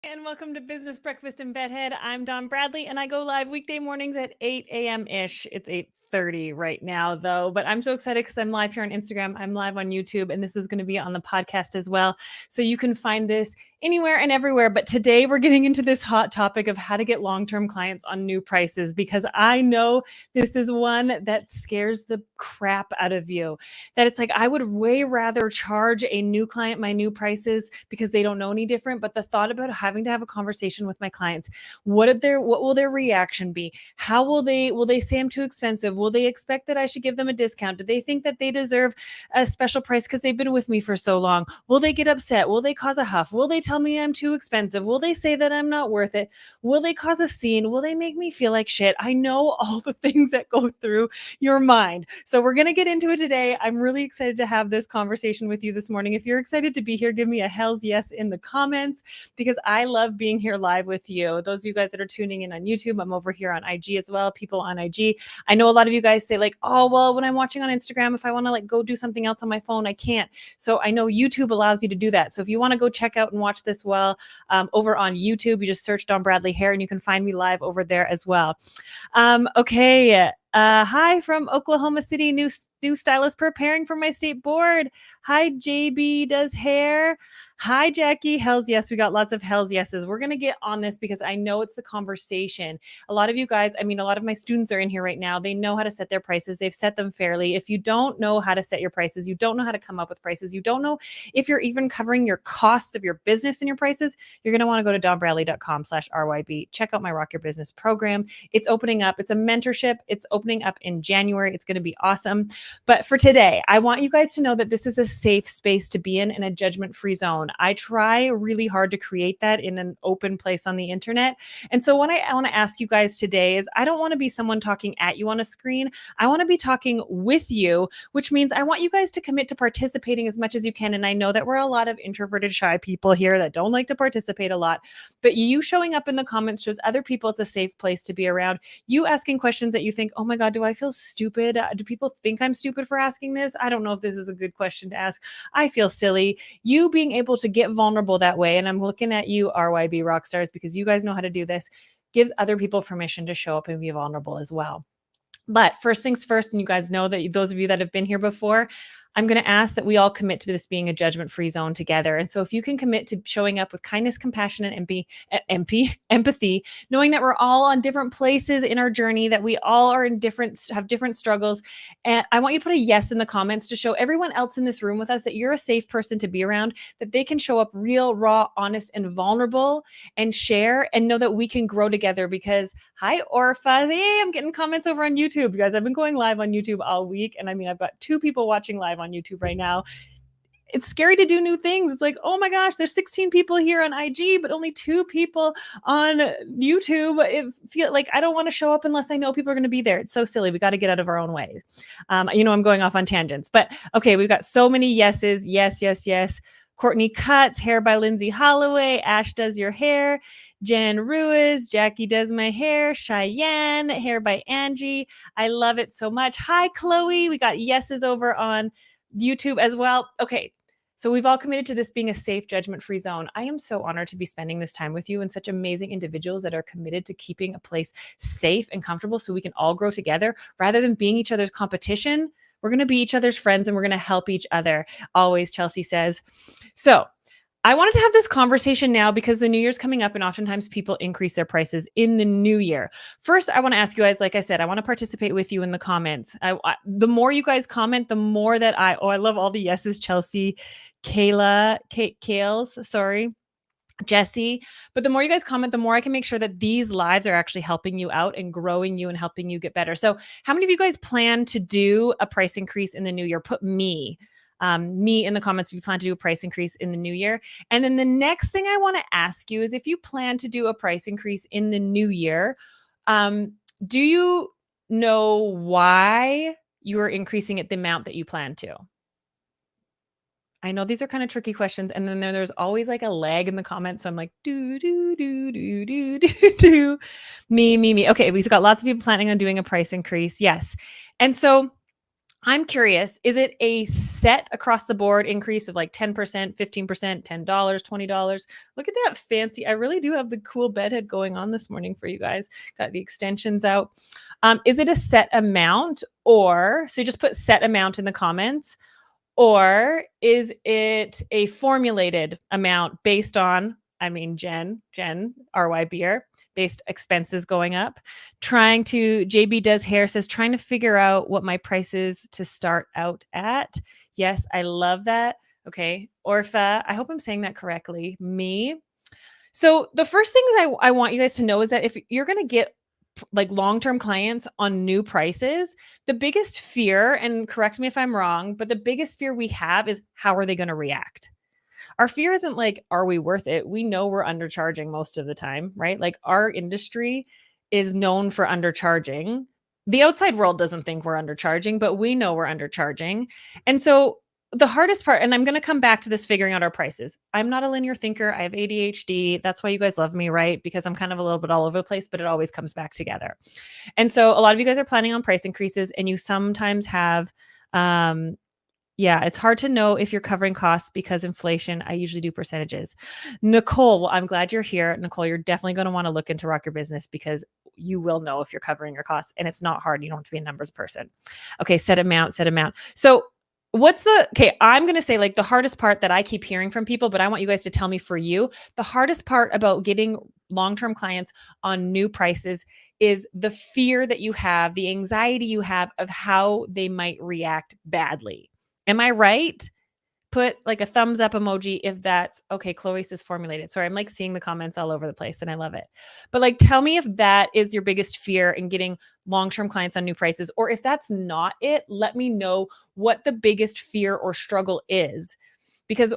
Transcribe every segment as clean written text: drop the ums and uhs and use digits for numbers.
And welcome to Business Breakfast in Bedhead. I'm Dawn Bradley, and I go live weekday mornings at 8 a.m.-ish. It's 8:30 right now, though, but I'm so excited because I'm live here on Instagram. I'm live on YouTube, and this is going to be on the podcast as well. So you can find this anywhere and everywhere. But today we're getting into this hot topic of how to get long-term clients on new prices, because I know this is one that scares the crap out of you. That it's like, I would way rather charge a new client my new prices because they don't know any different. But the thought about having to have a conversation with my clients, what will their reaction be? How will they say I'm too expensive? Will they expect that I should give them a discount? Do they think that they deserve a special price because they've been with me for so long? Will they get upset? Will they cause a huff? Will they tell me I'm too expensive? Will they say that I'm not worth it? Will they cause a scene? Will they make me feel like shit? I know all the things that go through your mind. So we're going to get into it today. I'm really excited to have this conversation with you this morning. If you're excited to be here, give me a hell's yes in the comments, because I love being here live with you. Those of you guys that are tuning in on YouTube, I'm over here on IG as well. People on IG. I know a lot of you guys say like, oh, well, when I'm watching on Instagram, if I want to like go do something else on my phone, I can't. So I know YouTube allows you to do that. So if you want to go check out and watch this over on YouTube, you just search Dawn Bradley Hair and you can find me live over there as well. Okay. Hi from Oklahoma City, new stylist preparing for my state board. Hi, JB does hair. Hi, Jackie. Hells yes. We got lots of hells yeses. We're going to get on this because I know it's the conversation. A lot of you guys, a lot of my students are in here right now. They know how to set their prices. They've set them fairly. If you don't know how to set your prices, you don't know how to come up with prices, you don't know if you're even covering your costs of your business in your prices, you're going to want to go to dawnbradley.com/RYB. Check out my Rock Your Business program. It's opening up. It's a mentorship. It's opening up in January. It's going to be awesome. But for today, I want you guys to know that this is a safe space to be in and a judgment-free zone. I try really hard to create that in an open place on the internet. And so what I want to ask you guys today is, I don't want to be someone talking at you on a screen. I want to be talking with you, which means I want you guys to commit to participating as much as you can. And I know that we're a lot of introverted, shy people here that don't like to participate a lot, but you showing up in the comments shows other people it's a safe place to be around. You asking questions that you think, oh my God, do I feel stupid? Do people think I'm stupid for asking this? I don't know if this is a good question to ask. I feel silly. You being able to get vulnerable that way, and I'm looking at you, RYB Rockstars, because you guys know how to do this, gives other people permission to show up and be vulnerable as well. But first things first, and you guys know that those of you that have been here before, I'm going to ask that we all commit to this being a judgment-free zone together. And so if you can commit to showing up with kindness, compassion, and empathy, knowing that we're all on different places in our journey, that we all are have different struggles. And I want you to put a yes in the comments to show everyone else in this room with us that you're a safe person to be around, that they can show up real, raw, honest, and vulnerable and share, and know that we can grow together. Because hi, Orpha. Hey, I'm getting comments over on YouTube. You guys, I've been going live on YouTube all week. And I've got 2 people watching live on YouTube right now. It's scary to do new things. It's like, oh my gosh, there's 16 people here on IG, but only 2 people on YouTube. It feel like I don't want to show up unless I know people are going to be there. It's so silly. We got to get out of our own way. I'm going off on tangents, but okay, we've got so many yeses. Yes, yes, yes. Courtney Cuts, hair by Lindsay Holloway. Ash does your hair. Jen Ruiz, Jackie does my hair. Cheyenne, hair by Angie. I love it so much. Hi, Chloe. We got yeses over on YouTube as well. Okay. So we've all committed to this being a safe, judgment-free zone. I am so honored to be spending this time with you and such amazing individuals that are committed to keeping a place safe and comfortable so we can all grow together rather than being each other's competition. We're going to be each other's friends and we're going to help each other. Always, Chelsea says. So I wanted to have this conversation now because the new year's coming up and oftentimes people increase their prices in the new year. First, I want to ask you guys, like I said, I want to participate with you in the comments. The more you guys comment, the more that I love all the yeses, Chelsea, Kales, sorry. Jesse, but the more you guys comment, the more I can make sure that these lives are actually helping you out and growing you and helping you get better. So how many of you guys plan to do a price increase in the new year? Put me in the comments if you plan to do a price increase in the new year. And then the next thing I want to ask you is, if you plan to do a price increase in the new year, do you know why you are increasing it the amount that you plan to? I know these are kind of tricky questions. And then there's always like a lag in the comments. So I'm like, do. Me. Okay, we've got lots of people planning on doing a price increase. Yes. And so I'm curious, is it a set across the board increase of like 10%, 15%, $10, $20? Look at that fancy. I really do have the cool bedhead going on this morning for you guys. Got the extensions out. Is it a set amount, or so you just put set amount in the comments, or is it a formulated amount based on, I mean, Jen, RY Beer, based expenses going up? Trying to, JB Does Hair says, trying to figure out what my price is to start out at. Yes, I love that. Okay. Orpha, I hope I'm saying that correctly. Me. So the first things I want you guys to know is that if you're going to get like long-term clients on new prices, the biggest fear, and correct me if I'm wrong, but the biggest fear we have is how are they going to react? Our fear isn't like, are we worth it? We know we're undercharging most of the time, right? Like our industry is known for undercharging. The outside world doesn't think we're undercharging, but we know we're undercharging. And so the hardest part, and I'm going to come back to this figuring out our prices. I'm not a linear thinker. I have ADHD. That's why you guys love me, right? Because I'm kind of a little bit all over the place, but it always comes back together. And so a lot of you guys are planning on price increases, and you sometimes have yeah, it's hard to know if you're covering costs because inflation. I usually do percentages. Nicole, well, I'm glad you're here. Nicole, you're definitely going to want to look into Rock Your Business because you will know if you're covering your costs, and it's not hard. You don't have to be a numbers person. Okay, set amount, set amount. So okay, I'm going to say like the hardest part that I keep hearing from people, but I want you guys to tell me for you, the hardest part about getting long-term clients on new prices is the fear that you have, the anxiety you have of how they might react badly. Am I right? Put like a thumbs up emoji if that's okay. Chloe says formulated. Sorry, I'm like seeing the comments all over the place and I love it. But like tell me if that is your biggest fear in getting long-term clients on new prices, or if that's not it, let me know what the biggest fear or struggle is. Because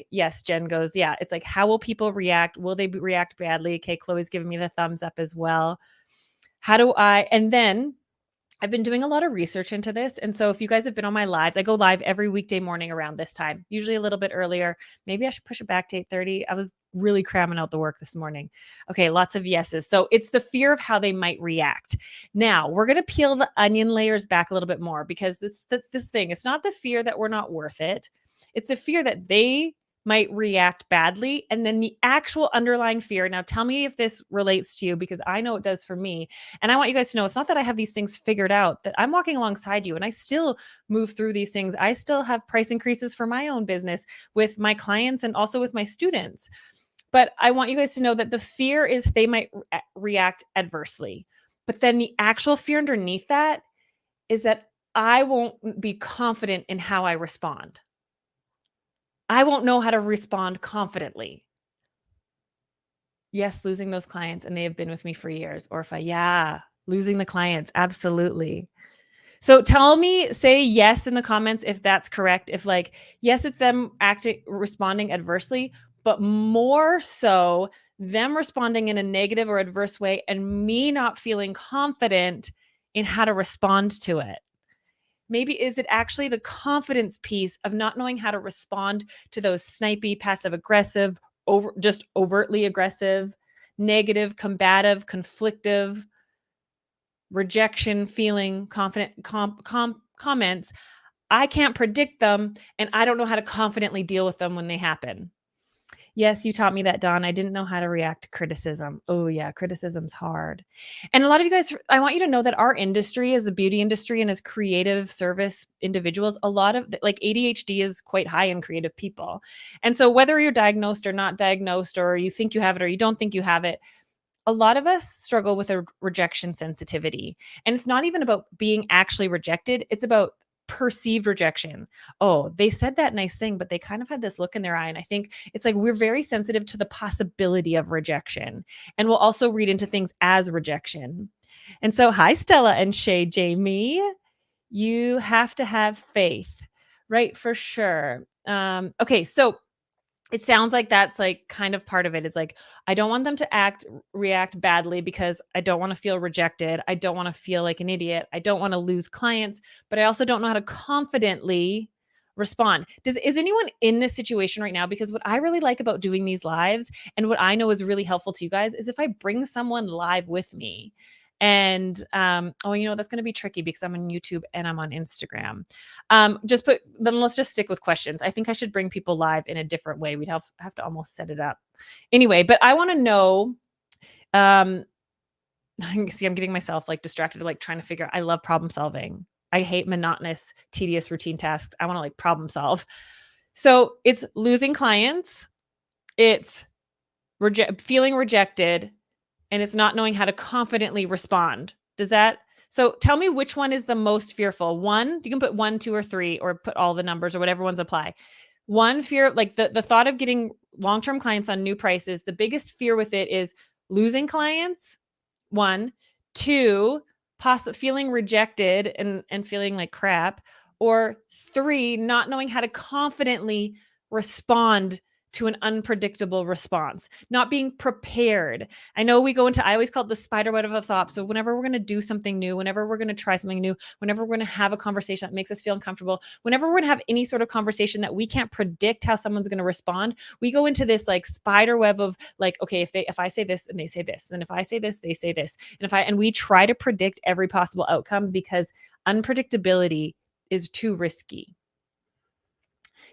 yes, Jen goes, yeah, it's like, how will people react? Will they react badly? Okay, Chloe's giving me the thumbs up as well. And then I've been doing a lot of research into this. And so if you guys have been on my lives, I go live every weekday morning around this time, usually a little bit earlier. Maybe I should push it back to 8:30. I was really cramming out the work this morning. Okay, lots of yeses. So it's the fear of how they might react. Now we're going to peel the onion layers back a little bit more, because this thing, it's not the fear that we're not worth it. It's the fear that they might react badly. And then the actual underlying fear. Now tell me if this relates to you, because I know it does for me. And I want you guys to know it's not that I have these things figured out, that I'm walking alongside you and I still move through these things. I still have price increases for my own business with my clients and also with my students. But I want you guys to know that the fear is they might react adversely. But then the actual fear underneath that is that I won't be confident in how I respond. I won't know how to respond confidently. Yes, losing those clients, and they have been with me for years. Orpha, yeah, losing the clients, absolutely. So tell me, say yes in the comments if that's correct. If like, yes, it's them responding adversely, but more so them responding in a negative or adverse way and me not feeling confident in how to respond to it. Maybe is it actually the confidence piece of not knowing how to respond to those snipey, passive aggressive, just overtly aggressive, negative, combative, conflictive, rejection feeling, confident comments. I can't predict them, and I don't know how to confidently deal with them when they happen. Yes, you taught me that, Dawn. I didn't know how to react to criticism. Oh, yeah, criticism's hard. And a lot of you guys, I want you to know that our industry, as a beauty industry and as creative service individuals, a lot of like ADHD is quite high in creative people. And so whether you're diagnosed or not diagnosed, or you think you have it or you don't think you have it, a lot of us struggle with a rejection sensitivity. And it's not even about being actually rejected. It's about perceived rejection. Oh, they said that nice thing, but they kind of had this look in their eye. And I think it's like we're very sensitive to the possibility of rejection. And we'll also read into things as rejection. And so, hi, Stella and Shay Jamie. You have to have faith, right? For sure. Okay, so it sounds like that's like kind of part of it. It's like, I don't want them to react badly because I don't want to feel rejected. I don't want to feel like an idiot. I don't want to lose clients, but I also don't know how to confidently respond. Is anyone in this situation right now? Because what I really like about doing these lives and what I know is really helpful to you guys is if I bring someone live with me And that's going to be tricky because I'm on YouTube and I'm on Instagram. Then let's just stick with questions. I think I should bring people live in a different way. We'd have to almost set it up. Anyway, but I want to know, see, I'm getting myself like distracted, like trying to figure out, I love problem solving. I hate monotonous, tedious routine tasks. I want to like problem solve. So it's losing clients, it's feeling rejected, and it's not knowing how to confidently respond. So tell me which one is the most fearful. One, you can put 1, 2, or 3, or put all the numbers or whatever ones apply. One fear, like the thought of getting long-term clients on new prices, the biggest fear with it is losing clients. 1, 2, feeling rejected and feeling like crap, or 3, not knowing how to confidently respond to an unpredictable response, not being prepared. I always call it the spider web of a thought. So whenever we're going to do something new, whenever we're going to try something new, whenever we're going to have a conversation that makes us feel uncomfortable, whenever we're going to have any sort of conversation that we can't predict how someone's going to respond, we go into this like spider web of like, okay, if I say this and they say this, and if I say this, they say this. And we try to predict every possible outcome because unpredictability is too risky.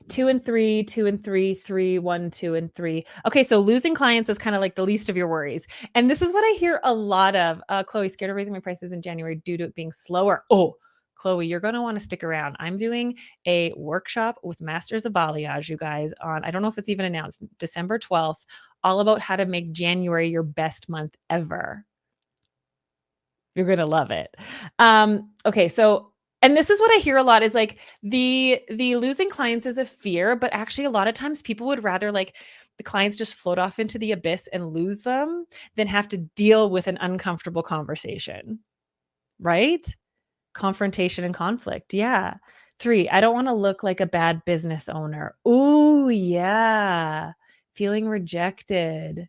2 and 3, 2 and 3, 3, 1, 2 and 3. Okay, so losing clients is kind of like the least of your worries. And this is what I hear a lot of. Chloe, scared of raising my prices in January due to it being slower. Oh, Chloe, you're going to want to stick around. I'm doing a workshop with Masters of Balayage, you guys, on, I don't know if it's even announced, December 12th, all about how to make January your best month ever. You're going to love it. Okay, so and this is what I hear a lot is like the losing clients is a fear, but actually a lot of times people would rather like the clients just float off into the abyss and lose them than have to deal with an uncomfortable conversation. Right? Confrontation and conflict. Yeah. 3, I don't want to look like a bad business owner. Ooh, yeah. Feeling rejected.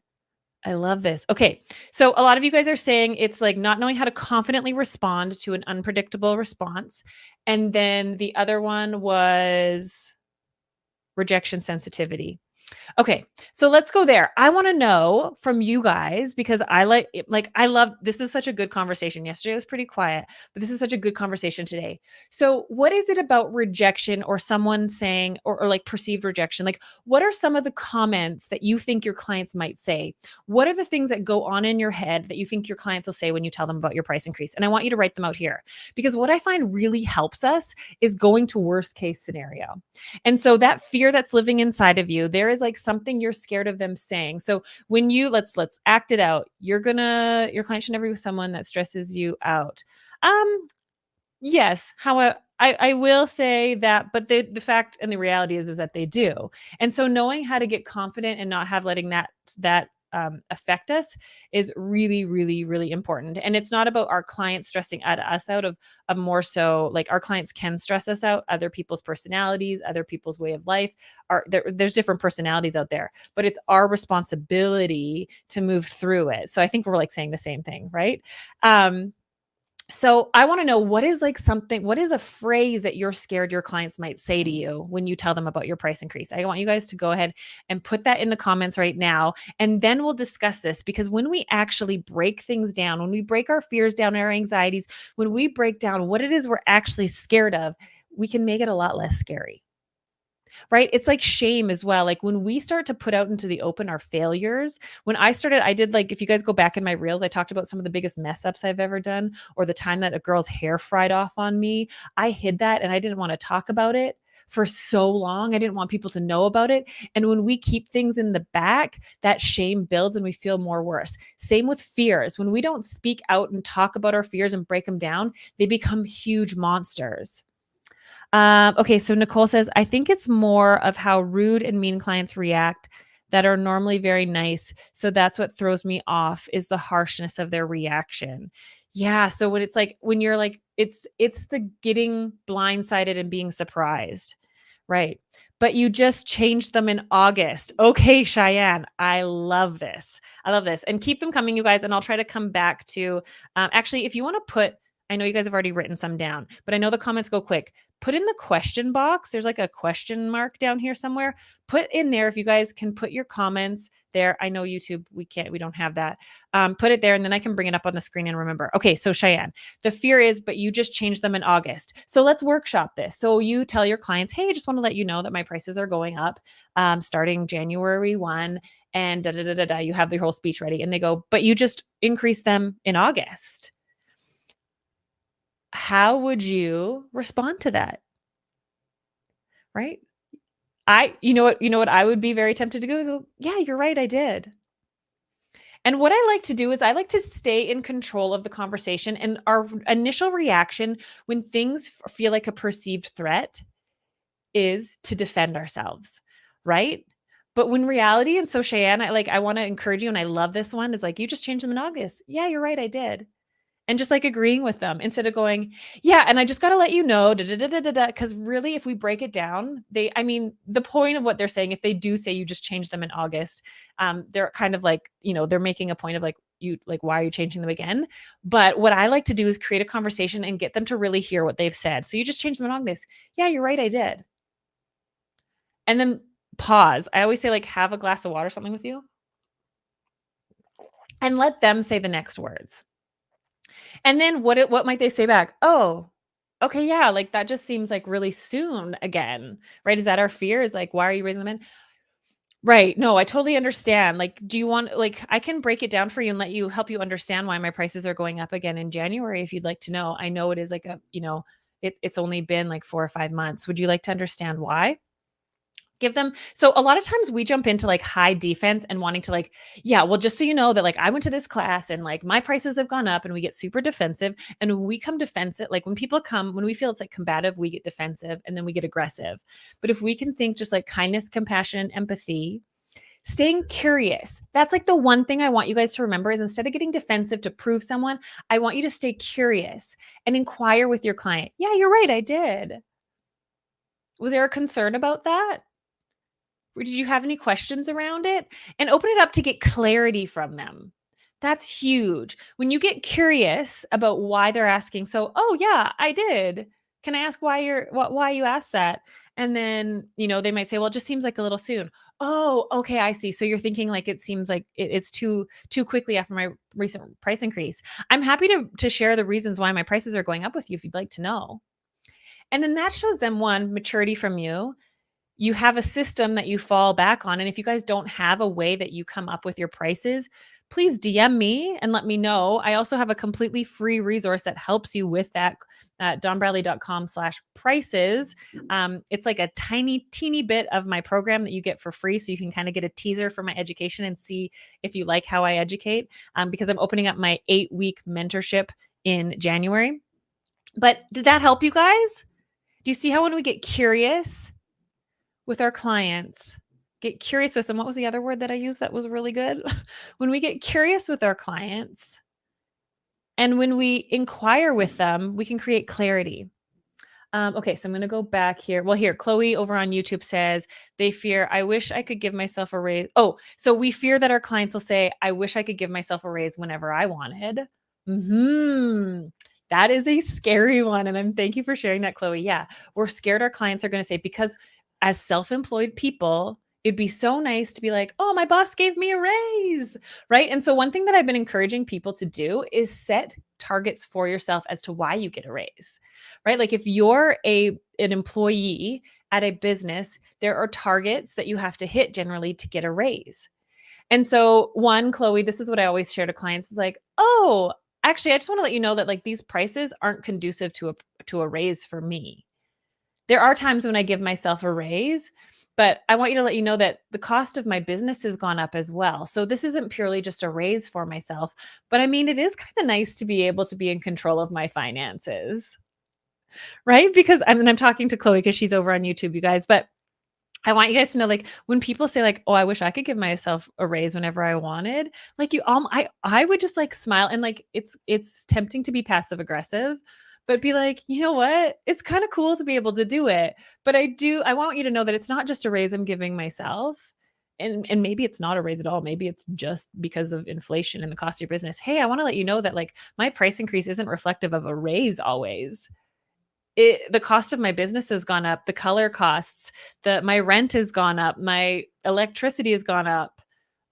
I love this. Okay. So a lot of you guys are saying it's like not knowing how to confidently respond to an unpredictable response. And then the other one was rejection sensitivity. Okay, so let's go there. I want to know from you guys because I love this is such a good conversation. Yesterday was pretty quiet, but this is such a good conversation today. So, what is it about rejection or someone saying or like perceived rejection? Like, what are some of the comments that you think your clients might say? What are the things that go on in your head that you think your clients will say when you tell them about your price increase? And I want you to write them out here because what I find really helps us is going to worst case scenario. And so that fear that's living inside of you, there is like something you're scared of them saying. So when you let's act it out, your client should never be someone that stresses you out. Yes. However, I will say that, but the fact and the reality is that they do. And so knowing how to get confident and not have letting that affect us is really, really, really important. And it's not about our clients stressing us out of more so like our clients can stress us out, other people's personalities, other people's way of life there's different personalities out there, but it's our responsibility to move through it. So I think we're like saying the same thing, right? So I want to know what is a phrase that you're scared your clients might say to you when you tell them about your price increase? I want you guys to go ahead and put that in the comments right now. And then we'll discuss this because when we actually break things down, when we break our fears down, our anxieties, when we break down what it is we're actually scared of, we can make it a lot less scary. Right? It's like shame as well. Like when we start to put out into the open our failures, I did like, if you guys go back in my reels, I talked about some of the biggest mess ups I've ever done, or the time that a girl's hair fried off on me. I hid that and I didn't want to talk about it for so long. I didn't want people to know about it. And when we keep things in the back, that shame builds and we feel more worse. Same with fears. When we don't speak out and talk about our fears and break them down, they become huge monsters. Okay, so Nicole says, I think it's more of how rude and mean clients react that are normally very nice. So that's what throws me off is the harshness of their reaction. Yeah, so when you're like, it's the getting blindsided and being surprised, right? But you just changed them in August. Okay, Cheyenne, I love this. And keep them coming, you guys. And I'll try to come back to, actually, if you want to I know you guys have already written some down, but I know the comments go quick. put in the question box. There's like a question mark down here somewhere. Put in there, if you guys can put your comments there. I know YouTube, we don't have that. Put it there and then I can bring it up on the screen and remember. Okay, so Cheyenne, the fear is, but you just changed them in August. So let's workshop this. So you tell your clients, hey, I just want to let you know that my prices are going up starting January 1 and da da da da da. You have the whole speech ready. And they go, but you just increased them in August. How would you respond to that? Right? You know what I would be very tempted to go is, yeah, you're right, I did. And what I like to do is I like to stay in control of the conversation, and our initial reaction when things feel like a perceived threat is to defend ourselves, right? But when reality, and so Cheyenne, I want to encourage you, and I love this one, is like, you just changed them in August. Yeah, you're right, I did. And just like agreeing with them instead of going, yeah, and I just got to let you know, da, da, da, da, da, da. Because really, if we break it down, the point of what they're saying, if they do say you just changed them in August, they're kind of like, they're making a point of like, why are you changing them again? But what I like to do is create a conversation and get them to really hear what they've said. So you just changed them in August. Yeah, you're right, I did. And then pause. I always say, like, have a glass of water, something with you, and let them say the next words. And then what might they say back? Oh, okay, yeah, like that just seems like really soon again, right? Is that our fear? Is like, why are you raising them in? Right. No, I totally understand. Like, do you want, like, I can break it down for you and help you understand why my prices are going up again in January if you'd like to know. I know it is like it's only been like 4 or 5 months. Would you like to understand why? Give them, so a lot of times we jump into like high defense and wanting to like, yeah, well, just so you know that like I went to this class and like my prices have gone up, and we get super defensive. And when we come defensive, like when we feel it's like combative, we get defensive and then we get aggressive. But if we can think just like kindness, compassion, empathy, staying curious. That's like the one thing I want you guys to remember is instead of getting defensive to prove someone, I want you to stay curious and inquire with your client. Yeah, you're right, I did. Was there a concern about that? Or did you have any questions around it? And open it up to get clarity from them. That's huge. When you get curious about why they're asking, so, oh yeah, I did. Can I ask why you asked that? And then, they might say, well, it just seems like a little soon. Oh, okay, I see. So you're thinking like it seems like it's too quickly after my recent price increase. I'm happy to share the reasons why my prices are going up with you if you'd like to know. And then that shows them, one, maturity from you. You have a system that you fall back on. And if you guys don't have a way that you come up with your prices, please DM me and let me know. I also have a completely free resource that helps you with that at donbradley.com/prices. It's like a teeny bit of my program that you get for free. So you can kind of get a teaser for my education and see if you like how I educate, because I'm opening up my 8-week mentorship in January. But did that help you guys? Do you see how when we get curious with our clients, get curious with them. What was the other word that I used that was really good? When we get curious with our clients and when we inquire with them, we can create clarity. Okay, so I'm going to go back here. Well, here, Chloe over on YouTube says they fear, I wish I could give myself a raise. Oh, so we fear that our clients will say, I wish I could give myself a raise whenever I wanted. That is a scary one. And thank you for sharing that, Chloe. Yeah, we're scared our clients are going to say, because as self-employed people, it'd be so nice to be like, oh, my boss gave me a raise, right? And so one thing that I've been encouraging people to do is set targets for yourself as to why you get a raise, right? Like if you're an employee at a business, there are targets that you have to hit generally to get a raise. And so one, Chloe, this is what I always share to clients is like, oh, actually, I just want to let you know that like these prices aren't conducive to a raise for me. There are times when I give myself a raise, but I want you to let you know that the cost of my business has gone up as well. So this isn't purely just a raise for myself, but I mean, it is kind of nice to be able to be in control of my finances, right? Because I'm talking to Chloe because she's over on YouTube, you guys, but I want you guys to know, like, when people say like, oh, I wish I could give myself a raise whenever I wanted, like I would just like smile and like, it's tempting to be passive aggressive, but be like, you know what? It's kind of cool to be able to do it. But I want you to know that it's not just a raise I'm giving myself. And maybe it's not a raise at all. Maybe it's just because of inflation and the cost of your business. Hey, I want to let you know that like my price increase isn't reflective of a raise always. the cost of my business has gone up, the color costs, my rent has gone up, my electricity has gone up.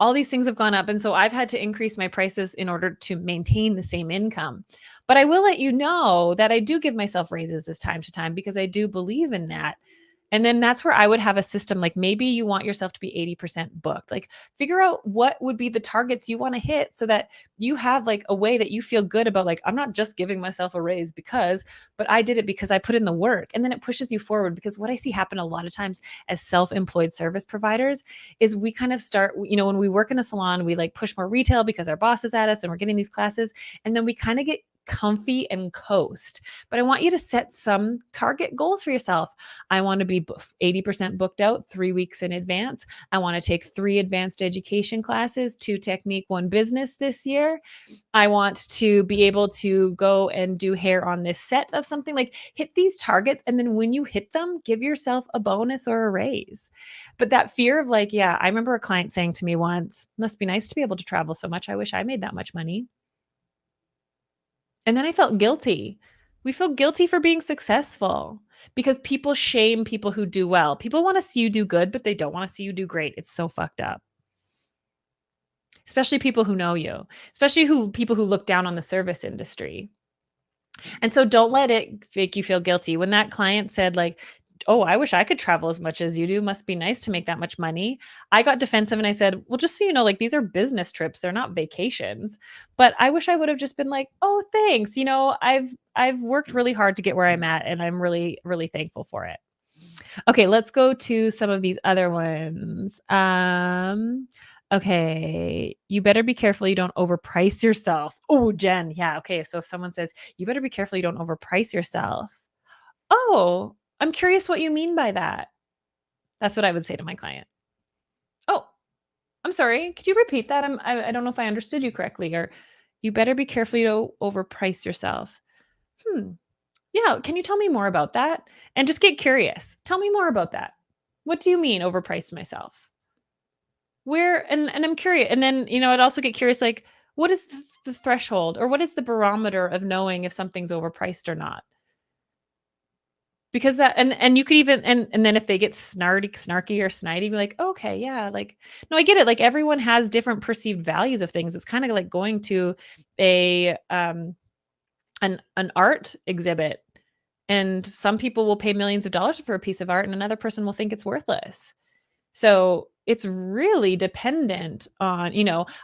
All these things have gone up, and so I've had to increase my prices in order to maintain the same income. But I will let you know that I do give myself raises as time to time because I do believe in that. And then that's where I would have a system, like maybe you want yourself to be 80% booked. Like figure out what would be the targets you want to hit so that you have like a way that you feel good about, like, I'm not just giving myself a raise because, but I did it because I put in the work. And then it pushes you forward, because what I see happen a lot of times as self-employed service providers is we kind of start, when we work in a salon, we like push more retail because our boss is at us and we're getting these classes. And then we kind of get comfy and coast. But I want you to set some target goals for yourself. I want to be 80% booked out 3 weeks in advance. I want to take 3 advanced education classes, 2 technique, 1 business this year. I want to be able to go and do hair on this set of something. Like hit these targets. And then when you hit them, give yourself a bonus or a raise. But that fear of like, yeah, I remember a client saying to me once, must be nice to be able to travel so much. I wish I made that much money. And then I felt guilty. We feel guilty for being successful because people shame people who do well. People want to see you do good, but they don't want to see you do great. It's so fucked up. Especially people who know you, especially people who look down on the service industry. And so don't let it make you feel guilty. When that client said like, "Oh, I wish I could travel as much as you do. Must be nice to make that much money." I got defensive and I said, "Well, just so you know, like these are business trips. They're not vacations." But I wish I would have just been like, "Oh, thanks. I've worked really hard to get where I'm at and I'm really really thankful for it." Okay, let's go to some of these other ones. Okay, you better be careful you don't overprice yourself. Oh, Jen, yeah, okay. So if someone says, you better be careful you don't overprice yourself. Oh, I'm curious what you mean by that. That's what I would say to my client. Oh, I'm sorry. Could you repeat that? I don't know if I understood you correctly. Or you better be careful you don't overprice yourself. Hmm. Yeah. Can you tell me more about that? And just get curious. Tell me more about that. What do you mean overpriced myself? Where and I'm curious. And then, I'd also get curious, like, what is the threshold or what is the barometer of knowing if something's overpriced or not? Because that and you could even and then if they get snarky or snidey, be like, "Okay, yeah, like, no, I get it. Like everyone has different perceived values of things." It's kind of like going to a an art exhibit, and some people will pay millions of dollars for a piece of art and another person will think it's worthless. So it's really dependent on,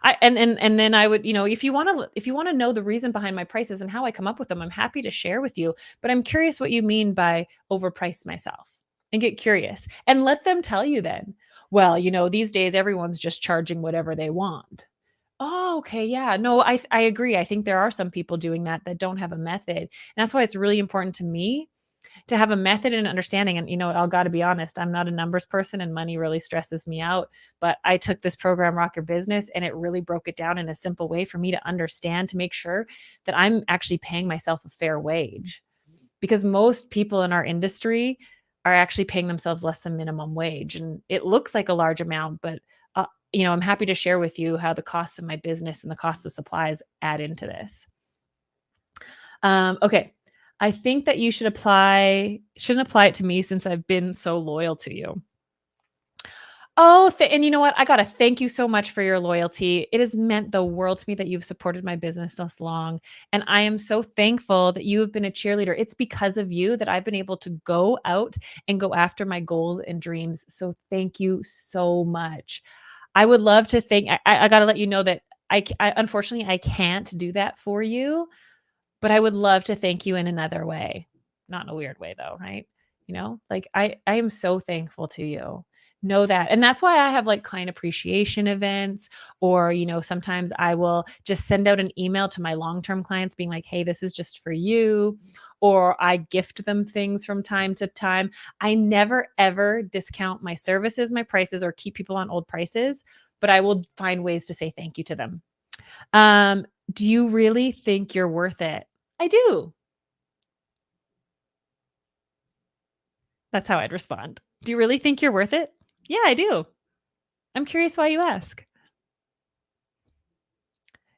I and then I would, if you want to know the reason behind my prices and how I come up with them, I'm happy to share with you. But I'm curious what you mean by overpriced myself, and get curious and let them tell you then. Well, these days everyone's just charging whatever they want. Oh, okay. Yeah. No, I agree. I think there are some people doing that don't have a method. And that's why it's really important to me to have a method and understanding. And I'll got to be honest, I'm not a numbers person and money really stresses me out. But I took this program, Rock Your Business, and it really broke it down in a simple way for me to understand, to make sure that I'm actually paying myself a fair wage. Because most people in our industry are actually paying themselves less than minimum wage. And it looks like a large amount, but I'm happy to share with you how the costs of my business and the cost of supplies add into this. Okay. I think that you shouldn't apply it to me since I've been so loyal to you. Oh, and you know what? I gotta thank you so much for your loyalty. It has meant the world to me that you've supported my business this long. And I am so thankful that you have been a cheerleader. It's because of you that I've been able to go out and go after my goals and dreams. So thank you so much. I would love to thank, I gotta let you know that unfortunately, I can't do that for you. But I would love to thank you in another way. Not in a weird way though, right? Like I am so thankful to you. Know that. And that's why I have like client appreciation events, or sometimes I will just send out an email to my long-term clients being like, "Hey, this is just for you." Or I gift them things from time to time. I never ever discount my services, my prices, or keep people on old prices, but I will find ways to say thank you to them. Um, do you really think you're worth it? I do. That's how I'd respond. Do you really think you're worth it? Yeah, I do. I'm curious why you ask.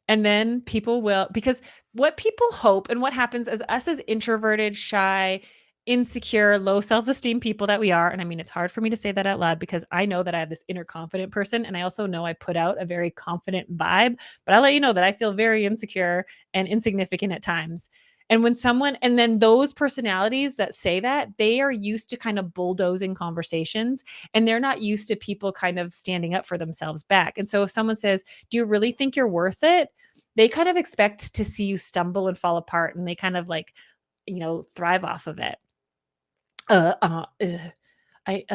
And then people will, because what people hope and what happens is us as introverted, shy, insecure, low self-esteem people that we are, and I mean, it's hard for me to say that out loud because I know that I have this inner confident person, and I also know I put out a very confident vibe, but I'll let you know that I feel very insecure and insignificant at times. And then those personalities that say that, they are used to kind of bulldozing conversations, and they're not used to people kind of standing up for themselves back. And so if someone says, "Do you really think you're worth it?" They kind of expect to see you stumble and fall apart, and they kind of like, thrive off of it. Ugh, I,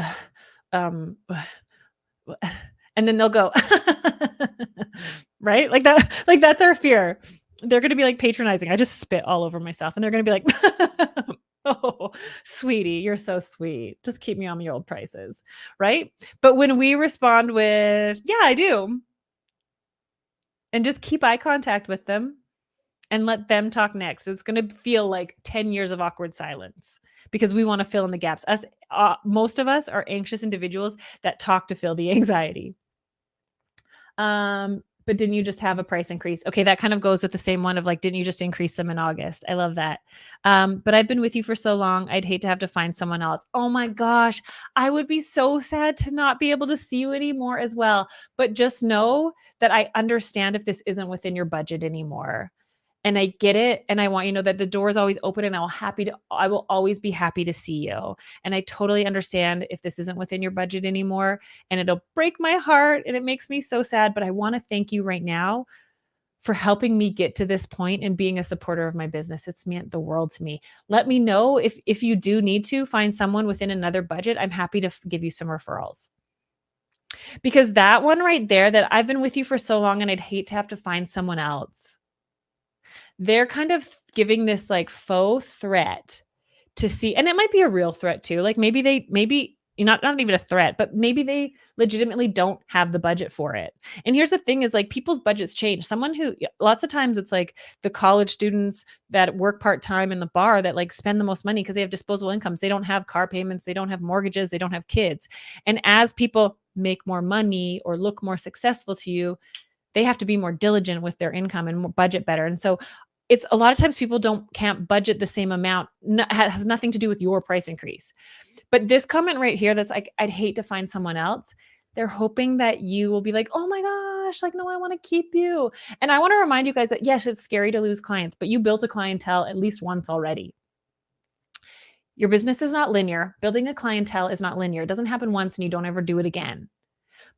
um, and then they'll go, right? Like that, like that's our fear. They're going to be like patronizing. I just spit all over myself and they're going to be like, oh, sweetie, you're so sweet. Just keep me on your old prices. Right. But when we respond with, yeah, I do, and just keep eye contact with them and let them talk next. It's going to feel like 10 years of awkward silence because we want to fill in the gaps. Most of us are anxious individuals that talk to fill the anxiety. But didn't you just have a price increase? Okay, that kind of goes with the same one of like, didn't you just increase them in August? I love that. But I've been with you for so long, I'd hate to have to find someone else. Oh my gosh, I would be so sad to not be able to see you anymore as well. But just know that I understand if this isn't within your budget anymore. And I get it, and I want you to know that the door is always open, and I will always be happy to see you. And I totally understand if this isn't within your budget anymore, and it'll break my heart, and it makes me so sad, but I wanna thank you right now for helping me get to this point and being a supporter of my business. It's meant the world to me. Let me know if you do need to find someone within another budget, I'm happy to give you some referrals. Because that one right there, that I've been with you for so long, and I'd hate to have to find someone else. They're kind of giving this like faux threat to see, and it might be a real threat too. Like maybe not even a threat, but maybe they legitimately don't have the budget for it. And here's the thing is like people's budgets change. Someone who lots of times it's like the college students that work part-time in the bar that like spend the most money because they have disposable incomes. They don't have car payments, they don't have mortgages, they don't have kids. And as people make more money or look more successful to you, they have to be more diligent with their income and budget better. And so it's a lot of times people can't budget the same amount. Has nothing to do with your price increase. But this comment right here, that's like, I'd hate to find someone else. They're hoping that you will be like, oh my gosh, like, no, I want to keep you. And I want to remind you guys that yes, it's scary to lose clients, but you built a clientele at least once already. Your business is not linear. Building a clientele is not linear. It doesn't happen once and you don't ever do it again.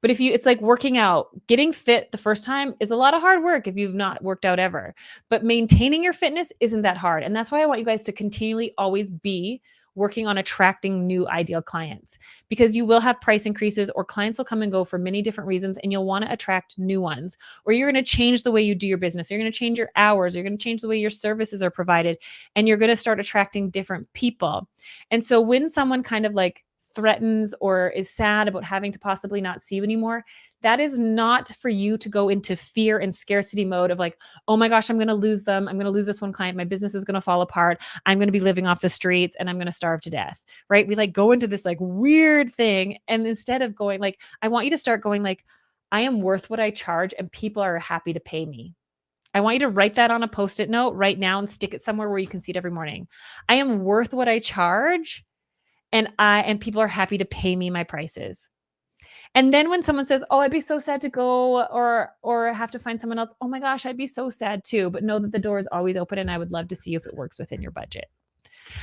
But it's like working out, getting fit the first time is a lot of hard work if you've not worked out ever. But maintaining your fitness isn't that hard. And that's why I want you guys to continually always be working on attracting new ideal clients, because you will have price increases or clients will come and go for many different reasons, and you'll want to attract new ones. Or you're going to change the way you do your business. You're going to change your hours. You're going to change the way your services are provided, and you're going to start attracting different people. And so when someone kind of like threatens or is sad about having to possibly not see you anymore, that is not for you to go into fear and scarcity mode of like, oh my gosh, I'm going to lose them. I'm going to lose this one client. My business is going to fall apart. I'm going to be living off the streets and I'm going to starve to death. Right? We like go into this like weird thing. And instead of going like, I want you to start going like, I am worth what I charge and people are happy to pay me. I want you to write that on a Post-it note right now and stick it somewhere where you can see it every morning. I am worth what I charge, and people are happy to pay me my prices. And then when someone says, "Oh, I'd be so sad to go or have to find someone else." Oh my gosh, I'd be so sad too, but know that the door is always open and I would love to see if it works within your budget.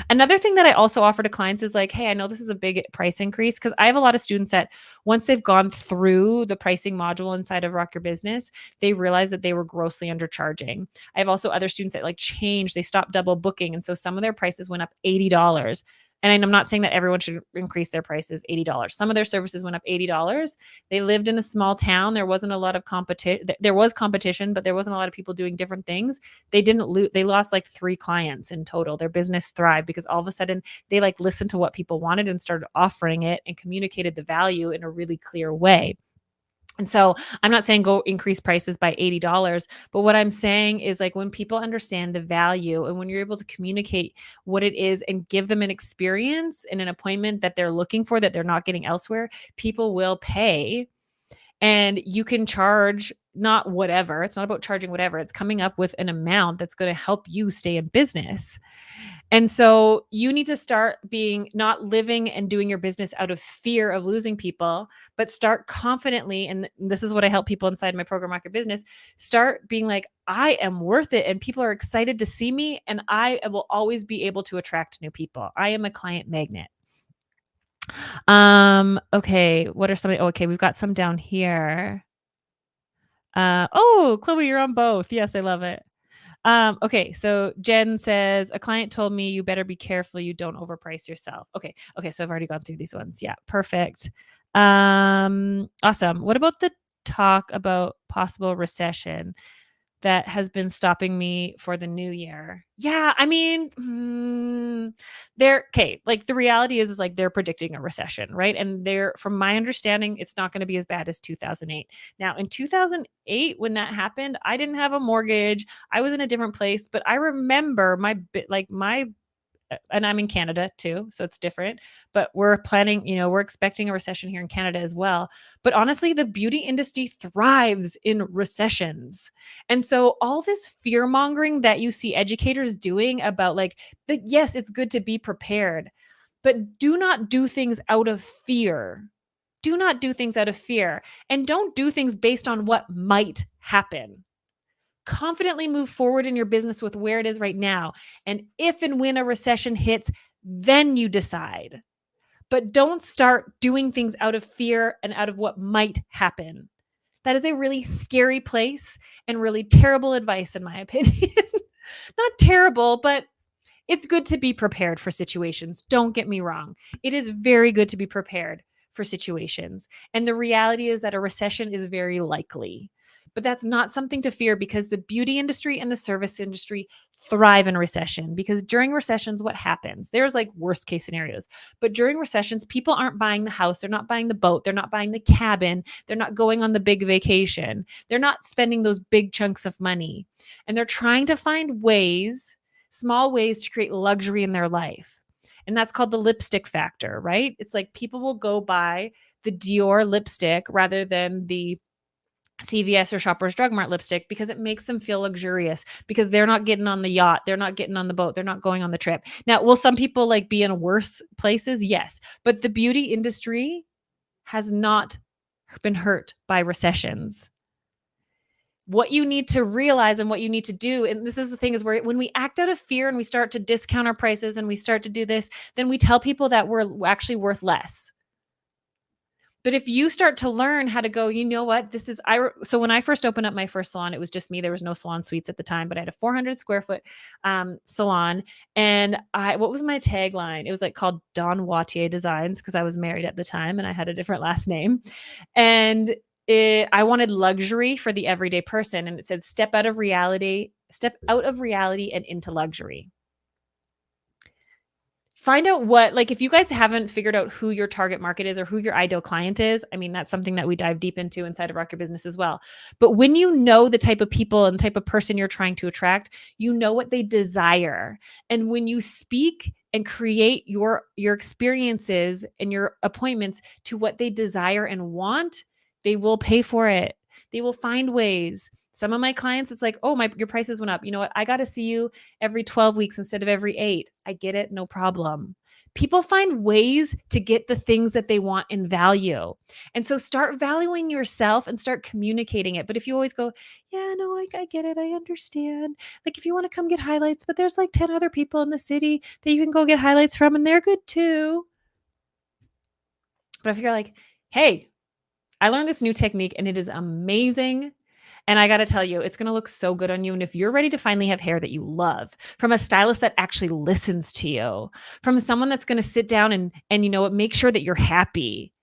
Another thing that I also offer to clients is like, "Hey, I know this is a big price increase," because I have a lot of students that once they've gone through the pricing module inside of Rock Your Business, they realize that they were grossly undercharging. I have also other students that like change, they stopped double booking, and so some of their prices went up $80. And I'm not saying that everyone should increase their prices $80. Some of their services went up $80. They lived in a small town. There wasn't a lot of competition. There was competition, but there wasn't a lot of people doing different things. They didn't lose. They lost like 3 clients in total. Their business thrived because all of a sudden they like listened to what people wanted and started offering it and communicated the value in a really clear way. And so I'm not saying go increase prices by $80, but what I'm saying is like when people understand the value and when you're able to communicate what it is and give them an experience and an appointment that they're looking for that they're not getting elsewhere, people will pay. And you can charge not whatever. It's not about charging whatever. It's coming up with an amount that's going to help you stay in business. And so you need to start being not living and doing your business out of fear of losing people, but start confidently. And this is what I help people inside my program Rocket Business. Start being like, I am worth it. And people are excited to see me. And I will always be able to attract new people. I am a client magnet. Okay. What are some? Okay. We've got some down here. Oh, Chloe, you're on both. Yes, I love it. Okay, so Jen says a client told me you better be careful you don't overprice yourself. Okay, so I've already gone through these ones. Yeah, perfect. Awesome. What about the talk about possible recession that has been stopping me for the new year? Yeah, I mean, they're okay. Like the reality is like they're predicting a recession, right? And they're, from my understanding, it's not going to be as bad as 2008. Now, in 2008, when that happened, I didn't have a mortgage. I was in a different place, but I remember my and I'm in Canada too, so it's different. But we're planning, we're expecting a recession here in Canada as well. But honestly, the beauty industry thrives in recessions. And so all this fear mongering that you see educators doing about like that, yes, it's good to be prepared, but do not do things out of fear. Do not do things out of fear, and don't do things based on what might happen. Confidently move forward in your business with where it is right now. And if and when a recession hits, then you decide. But don't start doing things out of fear and out of what might happen. That is a really scary place and really terrible advice, in my opinion. Not terrible, but it's good to be prepared for situations. Don't get me wrong. It is very good to be prepared for situations. And the reality is that a recession is very likely. But that's not something to fear, because the beauty industry and the service industry thrive in recession. Because during recessions, what happens? There's like worst case scenarios. But during recessions, people aren't buying the house. They're not buying the boat. They're not buying the cabin. They're not going on the big vacation. They're not spending those big chunks of money. And they're trying to find ways, small ways, to create luxury in their life. And that's called the lipstick factor, right? It's like people will go buy the Dior lipstick rather than the CVS or Shoppers Drug Mart lipstick, because it makes them feel luxurious, because they're not getting on the yacht, they're not getting on the boat, they're not going on the trip. Now, will some people like be in worse places? Yes. But the beauty industry has not been hurt by recessions. What you need to realize and what you need to do, and this is the thing, is where when we act out of fear and we start to discount our prices and we start to do this, then we tell people that we're actually worth less. But if you start to learn how to go, you know what, so when I first opened up my first salon, it was just me. There was no salon suites at the time, but I had a 400 square foot salon. And what was my tagline? It was like called Don Watier Designs, because I was married at the time and I had a different last name. And I wanted luxury for the everyday person. And it said, step out of reality and into luxury. Find out if you guys haven't figured out who your target market is or who your ideal client is, I mean, that's something that we dive deep into inside of Rocket Business as well. But when you know the type of people and the type of person you're trying to attract, you know what they desire. And when you speak and create your experiences and your appointments to what they desire and want, they will pay for it. They will find ways. Some of my clients, it's like, oh, your prices went up. You know what? I got to see you every 12 weeks instead of every 8. I get it. No problem. People find ways to get the things that they want and value. And so start valuing yourself and start communicating it. But if you always go, yeah, no, I get it. I understand. Like if you want to come get highlights, but there's like 10 other people in the city that you can go get highlights from and they're good too. But if you're like, hey, I learned this new technique and it is amazing. And I got to tell you, it's going to look so good on you. And if you're ready to finally have hair that you love, from a stylist that actually listens to you, from someone that's going to sit down and make sure that you're happy.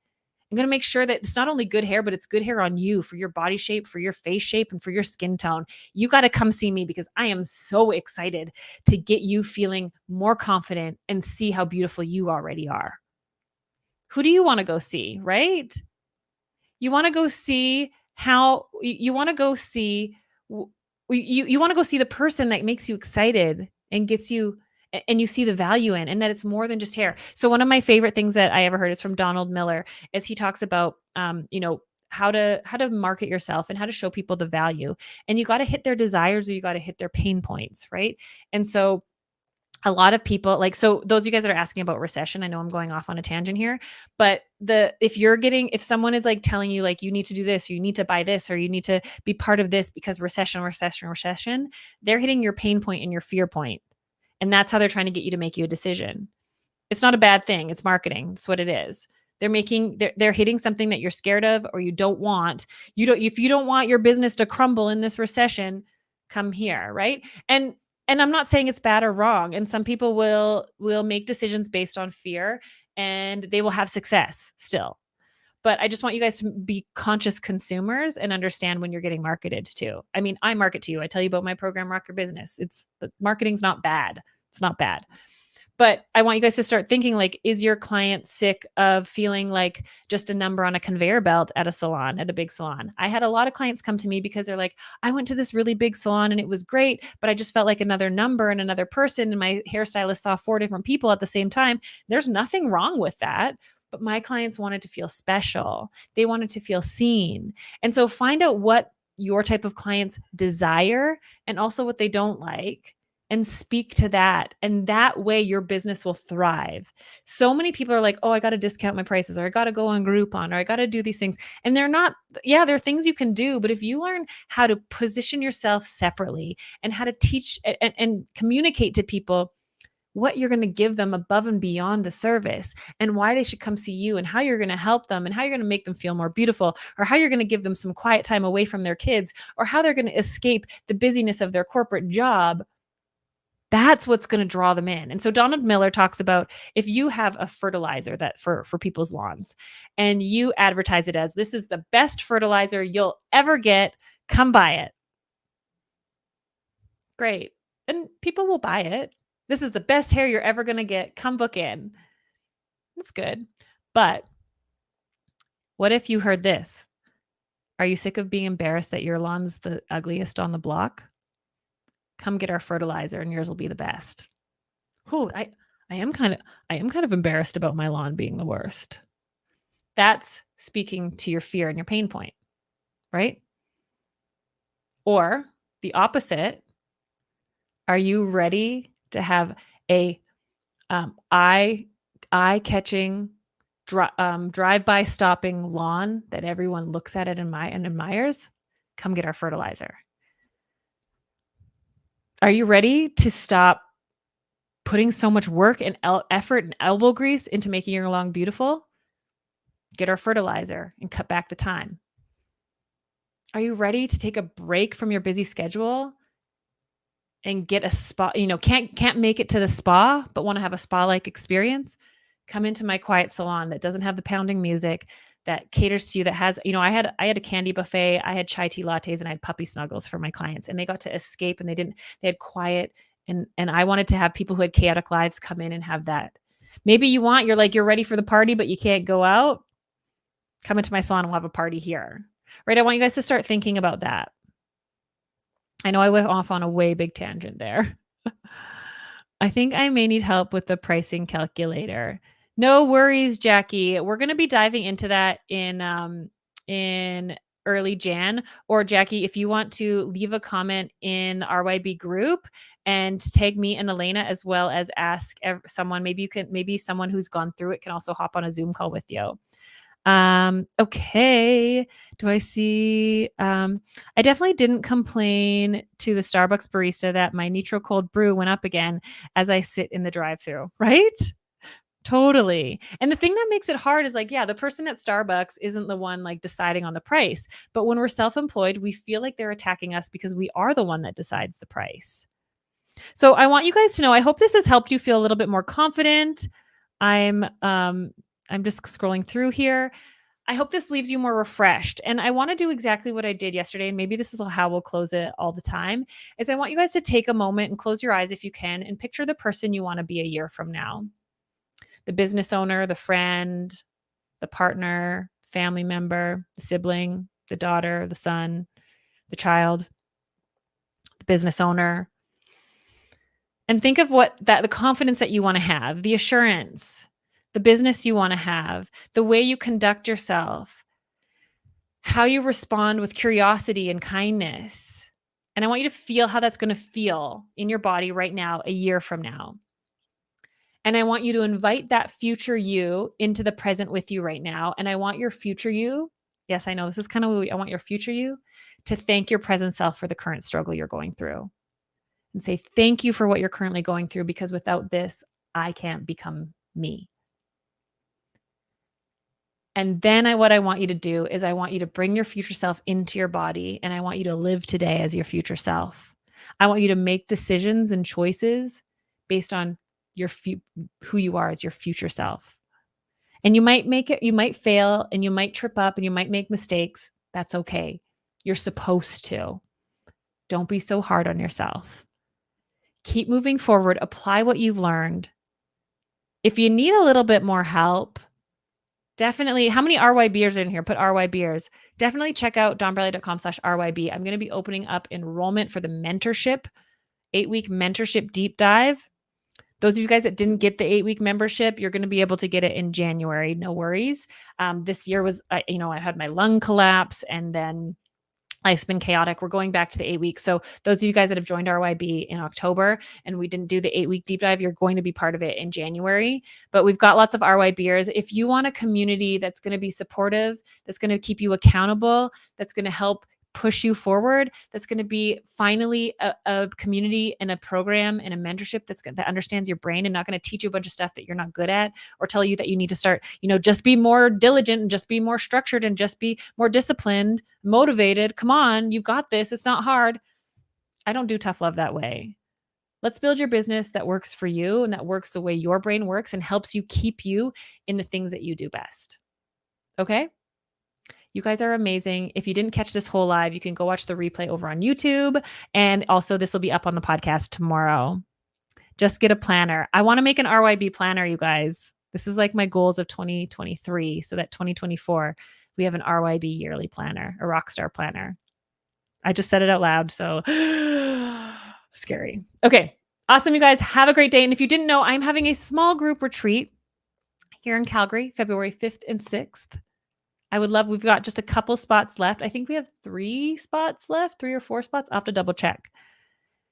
I'm going to make sure that it's not only good hair, but it's good hair on you, for your body shape, for your face shape, and for your skin tone. You got to come see me, because I am so excited to get you feeling more confident and see how beautiful you already are. Who do you want to go see, right? You want to go see you want to go see the person that makes you excited and gets you, and you see the value in, and that it's more than just hair. So one of my favorite things that I ever heard is from Donald Miller, is he talks about how to market yourself and how to show people the value. And you got to hit their desires or you got to hit their pain points, right? And so a lot of people like, so those of you guys that are asking about recession, I know I'm going off on a tangent here, but if someone is like telling you like you need to do this, or you need to buy this, or you need to be part of this because recession, they're hitting your pain point and your fear point. And that's how they're trying to get you to make you a decision. It's not a bad thing. It's marketing. That's what it is. They're hitting something that you're scared of or you don't want. If you don't want your business to crumble in this recession, come here, right? And I'm not saying it's bad or wrong. And some people will make decisions based on fear and they will have success still. But I just want you guys to be conscious consumers and understand when you're getting marketed to. I mean, I market to you. I tell you about my program, Rock Your Business. The marketing's not bad. It's not bad. But I want you guys to start thinking like, is your client sick of feeling like just a number on a conveyor belt at a salon, at a big salon? I had a lot of clients come to me because they're like, I went to this really big salon and it was great, but I just felt like another number and another person. And my hairstylist saw 4 different people at the same time. There's nothing wrong with that. But my clients wanted to feel special. They wanted to feel seen. And so find out what your type of clients desire and also what they don't like, and speak to that. And that way your business will thrive. So many people are like, oh, I got to discount my prices, or I got to go on Groupon, or I got to do these things. And they're not, yeah, there are things you can do. But if you learn how to position yourself separately and how to teach and communicate to people what you're going to give them above and beyond the service and why they should come see you and how you're going to help them and how you're going to make them feel more beautiful, or how you're going to give them some quiet time away from their kids, or how they're going to escape the busyness of their corporate job, that's what's going to draw them in. And so Donald Miller talks about if you have a fertilizer that for people's lawns and you advertise it as, this is the best fertilizer you'll ever get, come buy it. Great. And people will buy it. This is the best hair you're ever going to get. Come book in. That's good. But what if you heard this? Are you sick of being embarrassed that your lawn's the ugliest on the block? Come get our fertilizer and yours will be the best. Oh, I am kind of embarrassed about my lawn being the worst. That's speaking to your fear and your pain point, right? Or the opposite. Are you ready to have a eye-catching, drive-by stopping lawn that everyone looks at it and admires? Come get our fertilizer. Are you ready to stop putting so much work and effort and elbow grease into making your lawn beautiful? Get our fertilizer and cut back the time. Are you ready to take a break from your busy schedule and get a spa? Can't make it to the spa, but want to have a spa-like experience? Come into my quiet salon that doesn't have the pounding music, that caters to you, that has, I had a candy buffet, I had chai tea lattes, and I had puppy snuggles for my clients, and they got to escape, and they had quiet, and I wanted to have people who had chaotic lives come in and have that. Maybe you're ready for the party, but you can't go out. Come into my salon and we'll have a party here, right? I want you guys to start thinking about that. I know I went off on a way big tangent there. I think I may need help with the pricing calculator. No worries, Jackie. We're going to be diving into that in early Jan. Or Jackie, if you want to leave a comment in the RYB group and tag me and Elena, as well as ask someone, maybe someone who's gone through it can also hop on a Zoom call with you. Okay. Do I see, I definitely didn't complain to the Starbucks barista that my nitro cold brew went up again as I sit in the drive-thru, right? Totally. And the thing that makes it hard is like, yeah, the person at Starbucks isn't the one like deciding on the price, but when we're self-employed, we feel like they're attacking us because we are the one that decides the price. So I want you guys to know, I hope this has helped you feel a little bit more confident. I'm just scrolling through here. I hope this leaves you more refreshed. And I want to do exactly what I did yesterday. And maybe this is how we'll close it all the time, is I want you guys to take a moment and close your eyes if you can and picture the person you want to be a year from now. The business owner, the friend, the partner, family member, the sibling, the daughter, the son, the child, the business owner. And think of the confidence that you want to have, the assurance, the business you want to have, the way you conduct yourself. how you respond with curiosity and kindness. And I want you to feel how that's going to feel in your body right now, a year from now. And I want you to invite that future you into the present with you right now. And I want your future you, yes, I know this is kind of weird. I want your future you to thank your present self for the current struggle you're going through and say, thank you for what you're currently going through, because without this, I can't become me. And then what I want you to do is I want you to bring your future self into your body, and I want you to live today as your future self. I want you to make decisions and choices based on who you are as your future self. And you might make it, you might fail, and you might trip up, and you might make mistakes. That's okay. You're supposed to. Don't be so hard on yourself. Keep moving forward. Apply what you've learned. If you need a little bit more help, definitely. How many RYBers are in here? Put RYBers. Definitely check out dawnbradley.com/RYB. I'm going to be opening up enrollment for the mentorship, 8-week mentorship deep dive. Those of you guys that didn't get the 8-week membership, you're going to be able to get it in January. No worries. This year was, I had my lung collapse, and then life's been chaotic. We're going back to the 8 weeks. So those of you guys that have joined RYB in October and we didn't do the 8-week deep dive, you're going to be part of it in January. But we've got lots of RYBers. If you want a community that's going to be supportive, that's going to keep you accountable, that's going to help push you forward, that's going to be finally a community and a program and a mentorship that understands your brain and not going to teach you a bunch of stuff that you're not good at, or tell you that you need to start, just be more diligent and just be more structured and just be more disciplined, motivated. Come on, you've got this. It's not hard. I don't do tough love that way. Let's build your business that works for you and that works the way your brain works and helps you keep you in the things that you do best. Okay? You guys are amazing. If you didn't catch this whole live, you can go watch the replay over on YouTube. And also, this will be up on the podcast tomorrow. Just get a planner. I want to make an RYB planner, you guys. This is like my goals of 2023. So that 2024, we have an RYB yearly planner, a rockstar planner. I just said it out loud. So scary. Okay. Awesome, you guys. Have a great day. And if you didn't know, I'm having a small group retreat here in Calgary, February 5th and 6th. We've got just a couple spots left. I think we have 3 spots left, 3 or 4 spots. I'll have to double check.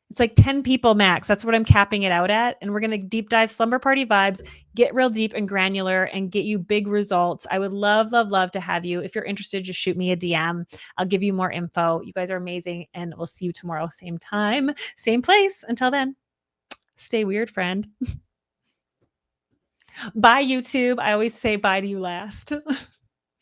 It's like 10 people max. That's what I'm capping it out at. And we're going to deep dive slumber party vibes, get real deep and granular, and get you big results. I would love, love, love to have you. If you're interested, just shoot me a DM. I'll give you more info. You guys are amazing. And we'll see you tomorrow, same time, same place. Until then, stay weird, friend. Bye, YouTube. I always say bye to you last.